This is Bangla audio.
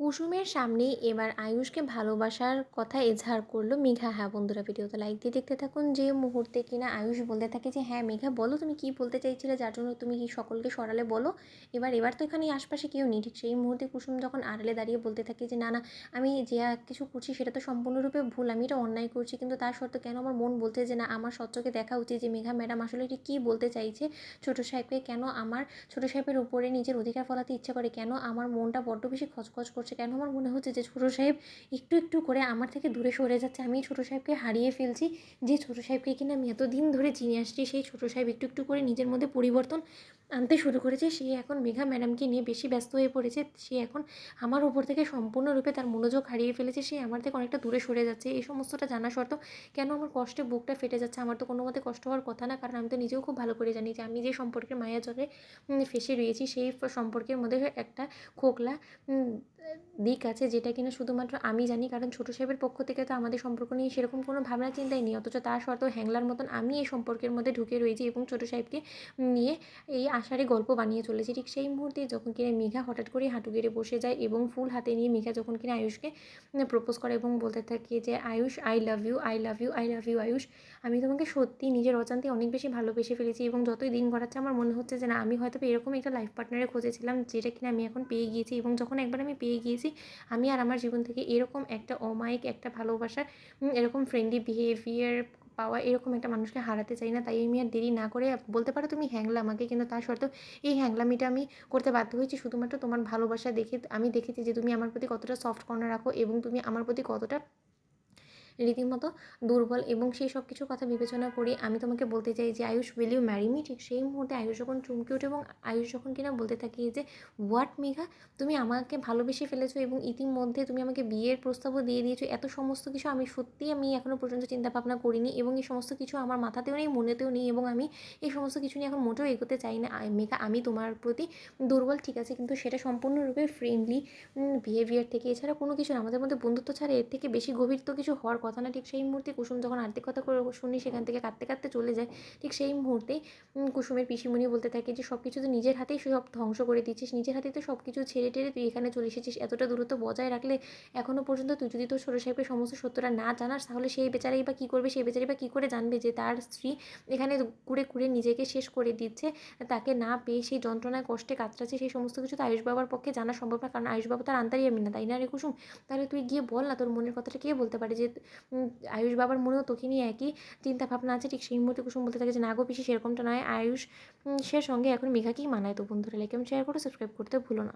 কুসুমের সামনেই এবার আয়ুষকে ভালোবাসার কথা এজাহার করলো মেঘা। হ্যাঁ বন্ধুরা, ভিডিওতে লাইক দিয়ে দেখতে থাকুন। যে মুহূর্তে কিনা আয়ুষ বলতে থাকে যে হ্যাঁ মেঘা বলো তুমি কী বলতে চাইছিলে, যার জন্য তুমি কি সকলকে সরালে বলো। এবার তো এখানে আশপাশে কেউ নেই। ঠিক সেই মুহূর্তে কুসুম যখন আড়ালে দাঁড়িয়ে বলতে থাকে যে না না, আমি যে কিছু করছি সেটা তো সম্পূর্ণরূপে ভুল, আমি এটা অন্যায় করছি, কিন্তু তার সত্ত্বেও কেন আমার মন বলছে যে না, আমার স্বচ্ছকে দেখা উচিত যে মেঘা ম্যাডাম আসলে এটি কী বলতে চাইছে। ছোটো সাহেবকে কেন আমার ছোটো সাহেবের উপরে নিজের অধিকার ফলাতে ইচ্ছা করে, কেন আমার মনটা বড্ড বেশি খচখচ করছে, কেন আমার মনে হচ্ছে যে ছোটো সাহেব একটু একটু করে আমার থেকে দূরে সরে যাচ্ছে, আমি ছোটো সাহেবকে হারিয়ে ফেলছি। যে ছোটো সাহেবকে কিনা আমি এতদিন ধরে চিনে আসছি, সেই ছোটো সাহেব একটু একটু করে নিজের মধ্যে পরিবর্তন আনতে শুরু করেছে। সে এখন মেঘা ম্যাডামকে নিয়ে বেশি ব্যস্ত হয়ে পড়েছে। সে এখন আমার উপর থেকে সম্পূর্ণরূপে তার মনোযোগ হারিয়ে ফেলেছে। সে আমার থেকে অনেকটা দূরে সরে যাচ্ছে। এই সমস্তটা জানা সত্ত্বেও কেন আমার কষ্টে বুকটা ফেটে যাচ্ছে। আমার তো কোনো মতে কষ্ট হওয়ার কথা না, কারণ আমি তো নিজেও খুব ভালো করে জানি যে আমি যে সম্পর্কের মায়াজালে ফেঁসে রয়েছি, সেই সম্পর্কের মধ্যে একটা খোকলা দিক আছে, যেটা কিনা শুধুমাত্র আমি জানি। কারণ ছোটো সাহেবের পক্ষ থেকে তো আমাদের সম্পর্ক নিয়ে সেরকম কোনো ভাবনা চিন্তাই নেই, অথচ তা সত্ত্বেও হ্যাংলার মতন আমি এই সম্পর্কের মধ্যে ঢুকে রয়েছি এবং ছোটো সাহেবকে নিয়ে এই আশারে গল্প বানিয়ে চলেছি। ঠিক সেই মুহূর্তে যখন কিনা মেঘা হঠাৎ করে হাঁটু গেড়ে বসে যায় এবং ফুল হাতে নিয়ে মেঘা যখন কিনা আয়ুষকে প্রপোজ করে এবং বলতে থাকে যে Ayush, I love you, I love you, I love you Ayush, আমি তোমাকে সত্যি নিজের অজান্তে অনেক বেশি ভালোবেসে ফেলেছি এবং যতই দিন গড়াচ্ছে আমার মনে হচ্ছে যে না, আমি হয়তো এরকম একটা লাইফ পার্টনারে খুঁজেছিলাম, যেটা কিনা আমি এখন পেয়ে গিয়েছি। এবং যখন একবার আমি পেয়ে গিয়েছি, আমি আর আমার জীবন থেকে এরকম একটা অমায়িক একটা ভালোবাসা, এরকম ফ্রেন্ডলি বিহেভিয়ার পাওয়া এরকম একটা মানুষকে হারাতে চাই না। তাই আমি আর দেরি না করে, বলতে পারো তুমি হ্যাংলা আমাকে, কিন্তু তা সত্ত্বেও এই হ্যাংলামিটা আমি করতে বাধ্য হয়েছি শুধুমাত্র তোমার ভালোবাসা দেখে। আমি দেখেছি যে তুমি আমার প্রতি কতটা সফট কর্নার রাখো এবং তুমি আমার প্রতি কতটা রীতিমতো দুর্বল, এবং সেই সব কিছুর কথা বিবেচনা করে আমি তোমাকে বলতে চাই যে Ayush, will you marry me. ঠিক সেই মুহূর্তে আয়ুষ যখন চমকে ওঠে এবং আয়ুষ যখন কিনা বলতে থাকি যে হোয়াট মেঘা, তুমি আমাকে ভালোবেসে ফেলেছো এবং ইতিমধ্যে তুমি আমাকে বিয়ের প্রস্তাবও দিয়ে দিয়েছো। এত সমস্ত কিছু আমি এখনও পর্যন্ত চিন্তা ভাবনা করিনি এবং এই সমস্ত কিছু আমার মাথাতেও নেই, মনেতেও নেই, এবং আমি এই সমস্ত কিছু নিয়ে এখন মোটেও এগোতে চাই না। মেঘা, আমি তোমার প্রতি দুর্বল ঠিক আছে, কিন্তু সেটা সম্পূর্ণরূপে ফ্রেন্ডলি বিহেভিয়ার থেকে, এছাড়া কোনো কিছু না। আমাদের মধ্যে বন্ধুত্ব ছাড়া এর থেকে বেশি গভীর তো কিছু হওয়ার কথা না। ঠিক সেই মুহূর্তে কুসুম যখন আর্ধেক কথা করে শুনি সেখান থেকে কাঁদতে কাঁদতে চলে যায়। ঠিক সেই মুহূর্তেই কুসুমের পিসিমণি বলতে থাকে যে সব কিছু তো নিজের হাতেই সব ধ্বংস করে দিচ্ছিস, নিজের হাতেই তো সব কিছু ছেড়ে টেড়ে তুই এখানে চলে এসেছিস। এতটা দূরত্ব বজায় রাখলে এখনও পর্যন্ত তুই যদি তোর ছোটো সাহেবকে সমস্ত সত্যটা না জানাস, তাহলে সেই বেচারাই বা কী করবে, সেই বেচারি বা কী করে জানবে যে তার স্ত্রী এখানে কুড়ে কুড়ে নিজেকে শেষ করে দিচ্ছে, তাকে না পেয়ে সেই যন্ত্রণায় কষ্টে কাতরাচ্ছে। সেই সমস্ত কিছু তো আয়ুষ বাবার পক্ষে জানা সম্ভব না, কারণ আয়ুষ বাবা তার আন্তারিয়ামি না, তাই না রে কুসুম? তাহলে তুই গিয়ে বল না, তোর মনের কথাটা কে বলতে পারে যে আয়ুষ বাবার মনেও তোকে নিয়ে একই চিন্তা ভাবনা আছে। ঠিক সেই মুহূর্তে কুসুম বলতে থাকে যে না গো পিসি, সেরকমটা নয়, আয়ুষ সে সঙ্গে এখন মেঘাকেই মানায়। তো বন্ধুরা, লাইক এবং শেয়ার করে সাবস্ক্রাইব করতে ভুলো না।